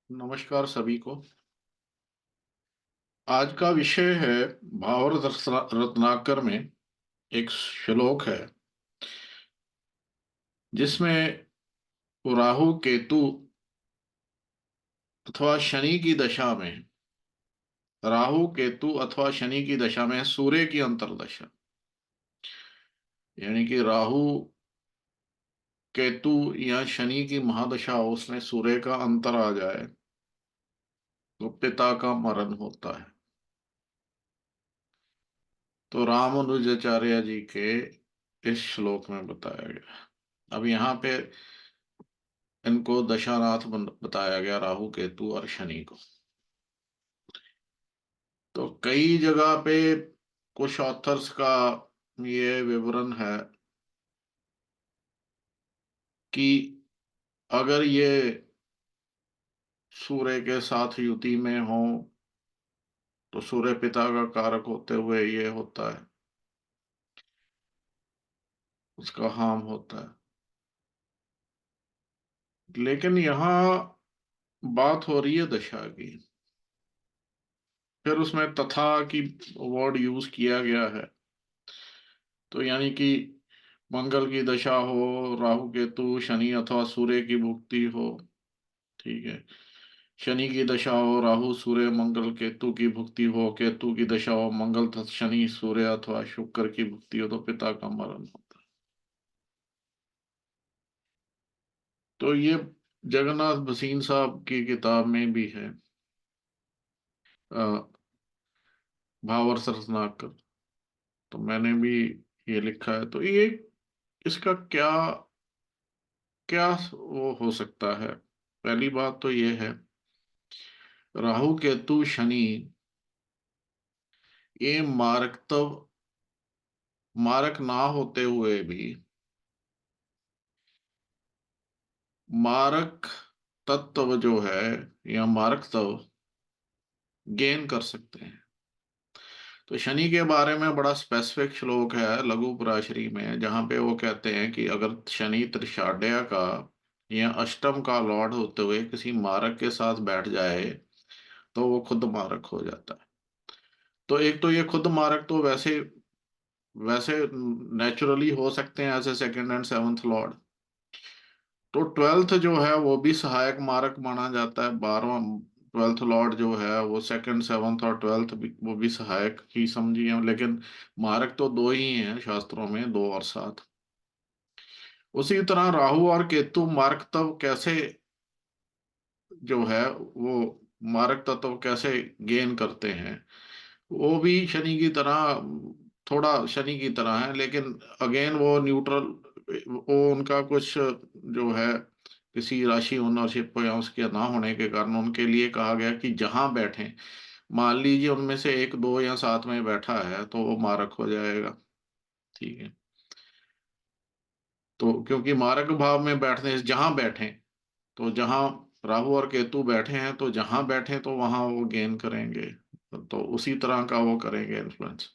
नमस्कार सभी को। आज का विषय है भावार्थ रत्नाकर में एक श्लोक है जिसमें राहु केतु अथवा शनि की दशा में, राहु केतु अथवा शनि की दशा में सूर्य की अंतर्दशा, यानी कि राहु केतु या शनि की महादशा हो, उसमें सूर्य का अंतर आ जाए तो पिता का मरण होता है। तो रामानुजाचार्य जी के इस श्लोक में बताया गया। अब यहाँ पे इनको दशानाथ बताया गया, राहु केतु और शनि को। तो कई जगह पे कुछ ऑथर्स का ये विवरण है कि अगर ये सूर्य के साथ युति में हो तो सूर्य पिता का कारक होते हुए ये होता है, उसका हार्म होता है। लेकिन यहाँ बात हो रही है दशा की। फिर उसमें तथा की वर्ड यूज किया गया है। तो यानी कि मंगल की दशा हो, राहु केतु शनि अथवा सूर्य की भुक्ति हो, ठीक है। शनि की दशा हो राहु सूर्य मंगल केतु की भुक्ति हो, केतु की दशा हो मंगल तथा शनि सूर्य अथवा शुक्र की भुक्ति हो, तो पिता का मरण होता है। तो ये जगन्नाथ भसीन साहब की किताब में भी है, अ, भावर सरसनाकर। तो मैंने भी ये लिखा है। तो ये इसका क्या क्या वो हो सकता है। पहली बात तो ये है, राहु केतु शनि ये मारक ना होते हुए भी मारक तत्व जो है या मारक तत्व गेन कर सकते हैं। तो शनि के बारे में बड़ा स्पेसिफिक श्लोक है लघु पराशरी में, जहां पे वो कहते हैं कि अगर शनि त्रिशाड्या का या अष्टम का लॉर्ड होते हुए किसी मारक के साथ बैठ जाए तो वो खुद मारक हो जाता है। तो एक तो ये खुद मारक तो वैसे वैसे नेचुरली हो सकते हैं as a second and seventh lord. तो ट्वेल्थ जो है वो भी सहायक मारक माना जाता है। 12वां ट्वेल्थ लॉर्ड जो है वो सेकंड सेवंथ और ट्वेल्थ भी, वो भी सहायक ही समझिए। लेकिन मारक तो दो ही हैं शास्त्रों में, 2 और 7। उसी तरह राहु और केतु मारक तत्व कैसे जो है वो मारक तत्व कैसे गेन करते हैं, वो भी शनि की तरह, थोड़ा शनि की तरह है। लेकिन अगेन वो न्यूट्रल, वो उनका कुछ जो है किसी राशि ओनरशिप या उसके ना होने के कारण उनके लिए कहा गया कि जहां बैठे, मान लीजिए उनमें से एक दो या साथ में बैठा है तो वो मारक हो जाएगा, ठीक है। तो क्योंकि मारक भाव में बैठने से जहां बैठे, तो जहां राहु और केतु बैठे हैं तो जहां बैठे तो वहां वो गेन करेंगे। तो उसी तरह का वो करेंगे इन्फ्लुएंस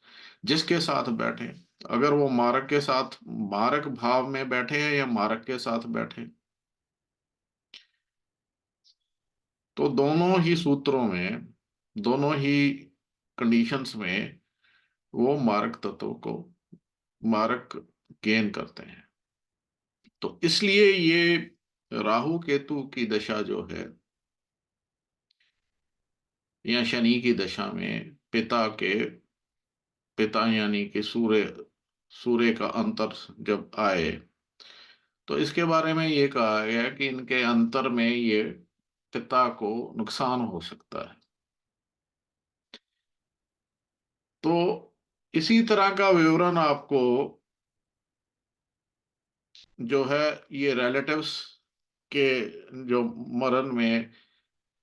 जिसके साथ बैठे। अगर वो मारक के साथ, मारक भाव में बैठे हैं या मारक के साथ बैठे, तो दोनों ही सूत्रों में, दोनों ही कंडीशंस में वो मारक तत्व को, मारक गेन करते हैं। तो इसलिए ये राहु केतु की दशा जो है या शनि की दशा में पिता यानी कि सूर्य का अंतर जब आए, तो इसके बारे में ये कहा गया कि इनके अंतर में ये पिता को नुकसान हो सकता है। तो इसी तरह का विवरण आपको जो है ये रिलेटिव्स के जो मरण में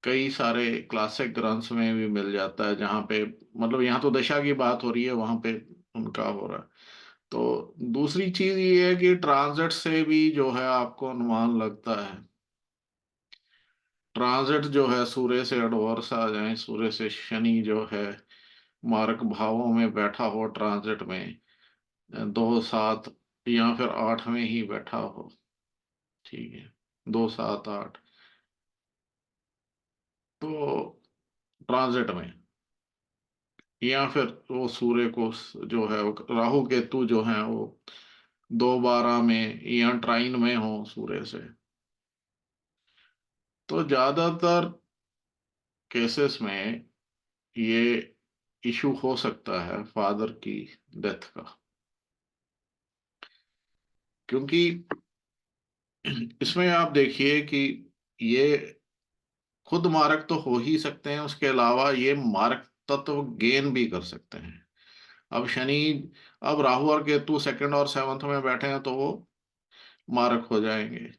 कई सारे क्लासिक ग्रंथ्स में भी मिल जाता है, जहाँ पे मतलब यहाँ तो दशा की बात हो रही है, वहां पे उनका हो रहा है। तो दूसरी चीज ये है कि ट्रांजिट से भी जो है आपको अनुमान लगता है। ट्रांजिट जो है सूर्य से एडवर्स आ जाए, सूर्य से शनि जो है मारक भावों में बैठा हो ट्रांजिट में, 2 7 या फिर 8 में ही बैठा हो, ठीक है, 2 7 8। तो ट्रांजिट में, या फिर वो सूर्य को जो है वो राहु केतु जो है वो 2/12 में या ट्राइन में हो सूर्य से, तो ज्यादातर केसेस में ये इशू हो सकता है फादर की डेथ का। क्योंकि इसमें आप देखिए कि ये खुद मारक तो हो ही सकते हैं, उसके अलावा ये मारक तत्व गेन भी कर सकते हैं। अब शनि, अब राहु और केतु सेकंड और सेवंथ में बैठे हैं तो वो मारक हो जाएंगे,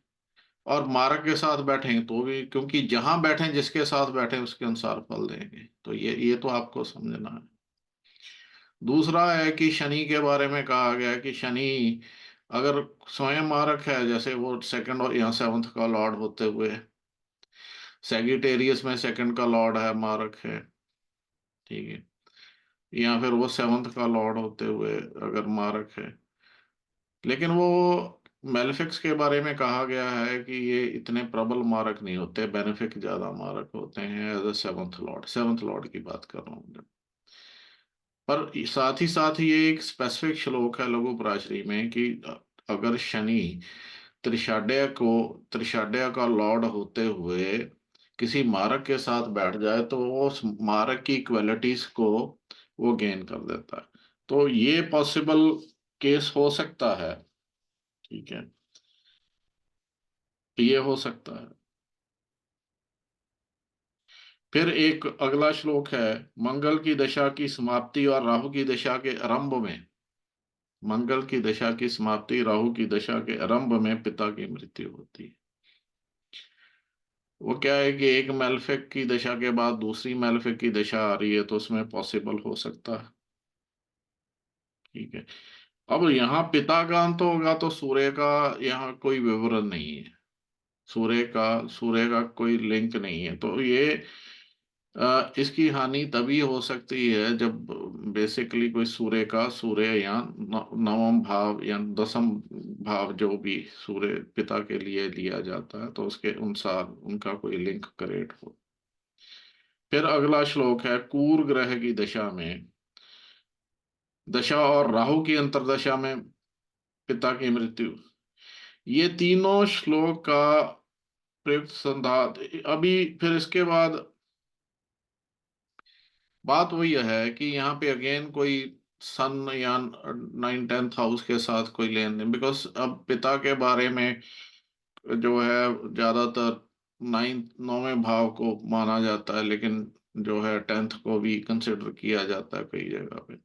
और मारक के साथ बैठेंगे तो भी, क्योंकि जहां बैठे जिसके साथ बैठे उसके अनुसार फल देंगे। तो ये तो आपको समझना है। दूसरा है कि शनि के बारे में कहा गया है कि शनि अगर स्वयं मारक है, जैसे वो सेकंड और या सेवंथ का लॉर्ड होते हुए, सेगिटेरियस में सेकंड का लॉर्ड है, मारक है, ठीक है, या फिर वो सेवंथ का लॉर्ड होते हुए अगर मारक है, लेकिन वो मेलेफिक्स के बारे में कहा गया है कि ये इतने प्रबल मारक नहीं होते, बेनिफिक ज्यादा मारक होते हैं as a seventh lord, seventh lord की बात कर रहा हूँ। पर साथ ही साथ ये एक स्पेसिफिक श्लोक है लघु पराशरी में कि अगर शनि त्रिशाड्य का लॉर्ड होते हुए किसी मारक के साथ बैठ जाए तो वो उस मारक की क्वालिटीज को वो गेन कर देता है। तो ये पॉसिबल केस हो सकता है, ठीक है, ये हो सकता है। फिर एक अगला श्लोक है, मंगल की दशा की समाप्ति और राहु की दशा के आरंभ में, मंगल की दशा की समाप्ति राहु की दशा के आरंभ में पिता की मृत्यु होती है। वो क्या है कि एक मेल्फिक की दशा के बाद दूसरी मेल्फिक की दशा आ रही है तो उसमें पॉसिबल हो सकता है, ठीक है। अब यहाँ पिता का अंत होगा तो सूर्य का यहाँ कोई विवरण नहीं है, सूर्य का कोई लिंक नहीं है, तो ये इसकी हानि तभी हो सकती है जब बेसिकली कोई सूर्य या नवम भाव या दसम भाव जो भी सूर्य पिता के लिए लिया जाता है तो उसके अनुसार उनका कोई लिंक क्रिएट हो। फिर अगला श्लोक है, कूर ग्रह की दशा में, दशा और राहु की अंतर्दशा में पिता की मृत्यु। ये तीनों श्लोक का प्रयुक्त संधात अभी। फिर इसके बाद बात वही है कि यहाँ पे अगेन कोई सन या 9th 10th हाउस के साथ कोई लेन देन, बिकॉज अब पिता के बारे में जो है ज्यादातर 9वें भाव को माना जाता है, लेकिन जो है 10th को भी कंसिडर किया जाता है कई जगह पे।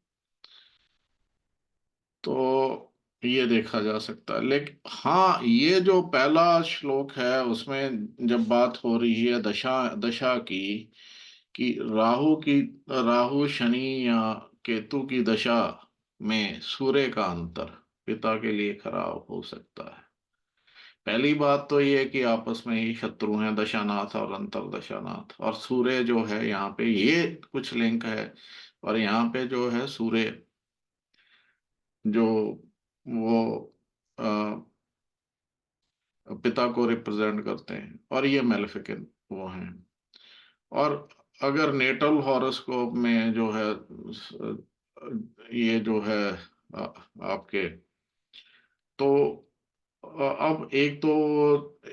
तो ये देखा जा सकता है, लेकिन हाँ ये जो पहला श्लोक है उसमें जब बात हो रही है दशा दशा की, कि राहु शनि या केतु की दशा में सूर्य का अंतर पिता के लिए खराब हो सकता है। पहली बात तो ये है कि आपस में ही शत्रु हैं दशानाथ और अंतर दशानाथ, और सूर्य जो है यहाँ पे ये कुछ लिंक है, और यहाँ पे जो है सूर्य जो वो अ, पिता को रिप्रेजेंट करते हैं, और ये मेलेफिकेंट वो हैं। और अगर नेटल हॉरोस्कोप में जो है ये जो है आपके, तो अब एक तो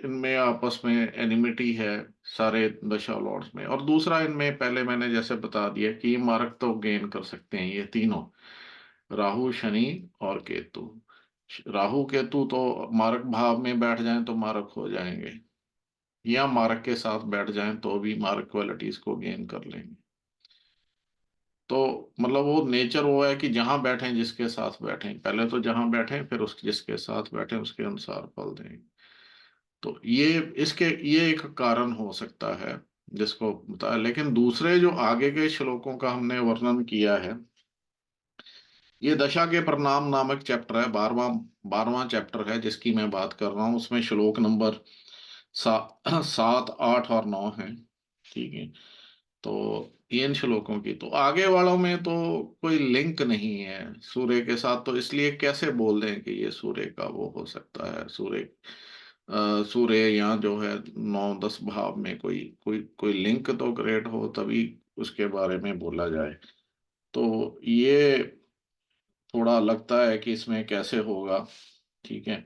इनमें आपस में एनिमिटी है सारे दशा लॉर्ड्स में, और दूसरा इनमें पहले मैंने जैसे बता दिया कि ये मार्क तो गेन कर सकते हैं ये तीनों, राहु शनि और केतु। राहु केतु तो मारक भाव में बैठ जाएं तो मारक हो जाएंगे, या मारक के साथ बैठ जाएं तो भी मारक क्वालिटीज को गेन कर लेंगे। तो मतलब वो नेचर वो है कि जहां बैठे जिसके साथ बैठे, पहले तो जहां बैठे फिर उस जिसके साथ बैठे उसके अनुसार फल देंगे। तो ये एक कारण हो सकता है जिसको बताया। लेकिन दूसरे जो आगे के श्लोकों का हमने वर्णन किया है, ये दशा के परिणाम नामक चैप्टर है, 12वां चैप्टर है जिसकी मैं बात कर रहा हूँ। उसमें श्लोक नंबर 7 8 और 9 है, ठीक है। तो इन श्लोकों की तो आगे वालों में तो कोई लिंक नहीं है सूर्य के साथ, तो इसलिए कैसे बोल दें कि ये सूर्य का वो हो सकता है, सूर्य सूर्य या जो है 9-10 भाव में कोई कोई कोई लिंक तो क्रिएट हो, तभी उसके बारे में बोला जाए। तो ये थोड़ा लगता है कि इसमें कैसे होगा। ठीक है।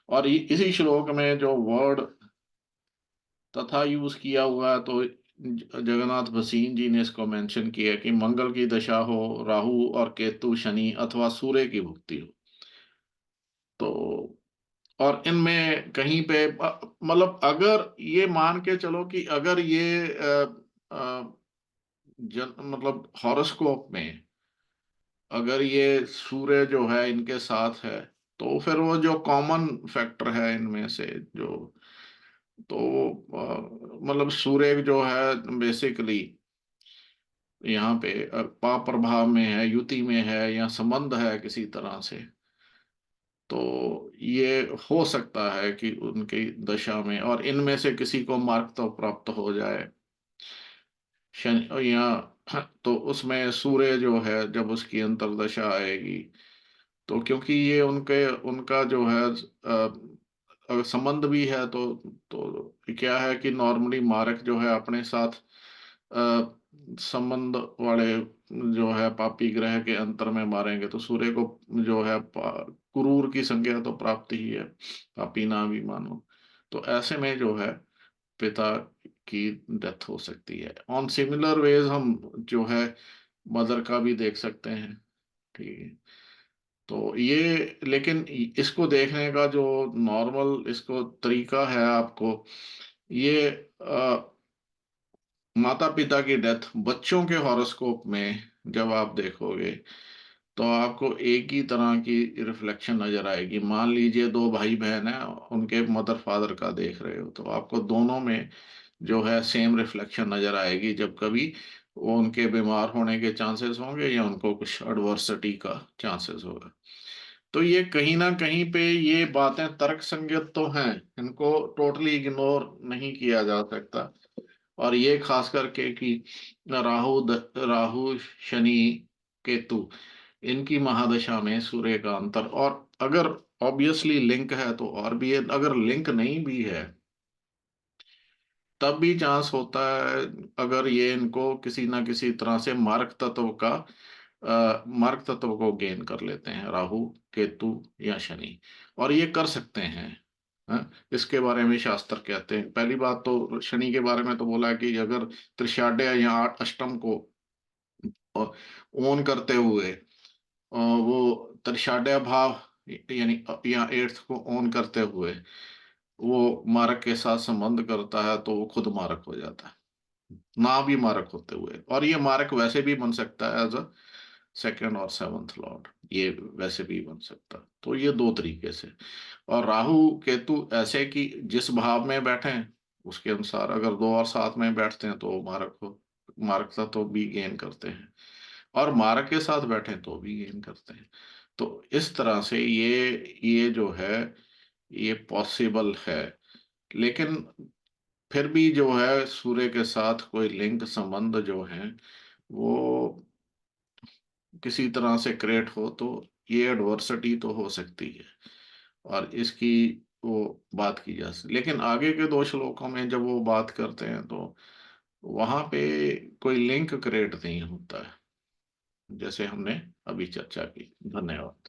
और इसी श्लोक में जो वर्ड तथा यूज किया हुआ है, तो जगन्नाथ भसीन जी ने इसको मेंशन किया कि मंगल की दशा हो, राहु और केतु शनि अथवा सूर्य की भुक्ति हो। तो और इनमें कहीं पे मतलब अगर ये मान के चलो कि अगर ये मतलब हॉरोस्कोप में अगर ये सूर्य जो है इनके साथ है, तो फिर वो जो कॉमन फैक्टर है इनमें से जो, तो मतलब सूर्य जो है बेसिकली यहाँ पे पाप प्रभाव में है, युति में है, या संबंध है किसी तरह से, तो ये हो सकता है कि उनकी दशा में और इनमें से किसी को मार्ग तो प्राप्त हो जाए। शनि या तो उसमें सूर्य जो है जब उसकी अंतर्दशा आएगी, तो क्योंकि ये उनके उनका जो है अगर संबंध भी है, तो क्या है कि नॉर्मली मारक जो है अपने साथ संबंध वाले जो है पापी ग्रह के अंतर में मारेंगे, तो सूर्य को जो है क्रूर की संज्ञा तो प्राप्त ही है, पापी ना भी मानो। तो ऐसे में जो है पिता की डेथ हो सकती है। ऑन सिमिलर वेज हम जो है मदर का भी देख सकते हैं। ठीक है। तो ये लेकिन इसको देखने का जो नॉर्मल इसको तरीका है आपको, ये माता पिता की डेथ बच्चों के हॉरोस्कोप में जब आप देखोगे, तो आपको एक ही तरह की रिफ्लेक्शन नजर आएगी। मान लीजिए दो भाई बहन है, उनके मदर फादर का देख रहे हो, तो आपको दोनों में जो है सेम रिफ्लेक्शन नजर आएगी। जब कभी वो उनके बीमार होने के चांसेस होंगे या उनको कुछ एडवर्सिटी का चांसेस होगा। तो ये कहीं ना कहीं पे ये बातें तर्क संगत तो हैं, इनको टोटली इग्नोर नहीं किया जा सकता। और ये खास करके कि राहु शनि केतु इनकी महादशा में सूर्य का अंतर, और अगर ऑब्वियसली लिंक है तो और भी है, अगर लिंक नहीं भी है तब भी चांस होता है, अगर ये इनको किसी ना किसी तरह से मार्क तत्व का मार्क तत्व को गेन कर लेते हैं, राहु केतु या शनि, और ये कर सकते हैं। इसके बारे में शास्त्र कहते हैं। पहली बात तो शनि के बारे में तो बोला है कि अगर त्रिशाड्य या अष्टम को ओन करते हुए वो त्रिशाड्य भाव यानी या एट्थ को ओन करते हुए वो मारक के साथ संबंध करता है, तो वो खुद मारक हो जाता है, ना भी मारक होते हुए। और ये मारक वैसे भी बन सकता है एज अ सेकेंड और सेवंथ लॉर्ड, ये वैसे भी बन सकता है। तो ये दो तरीके से। और राहु केतु ऐसे कि जिस भाव में बैठे हैं उसके अनुसार, अगर दो और साथ में बैठते हैं तो मारक हो, मारकता तो भी गेन करते हैं, और मारक के साथ बैठे तो भी गेन करते हैं। तो इस तरह से ये जो है ये पॉसिबल है। लेकिन फिर भी जो है सूर्य के साथ कोई लिंक संबंध जो है वो किसी तरह से क्रिएट हो, तो ये एडवर्सिटी तो हो सकती है, और इसकी वो बात की जा सकती। लेकिन आगे के दो श्लोकों में जब वो बात करते हैं, तो वहां पे कोई लिंक क्रिएट नहीं होता है, जैसे हमने अभी चर्चा की। धन्यवाद।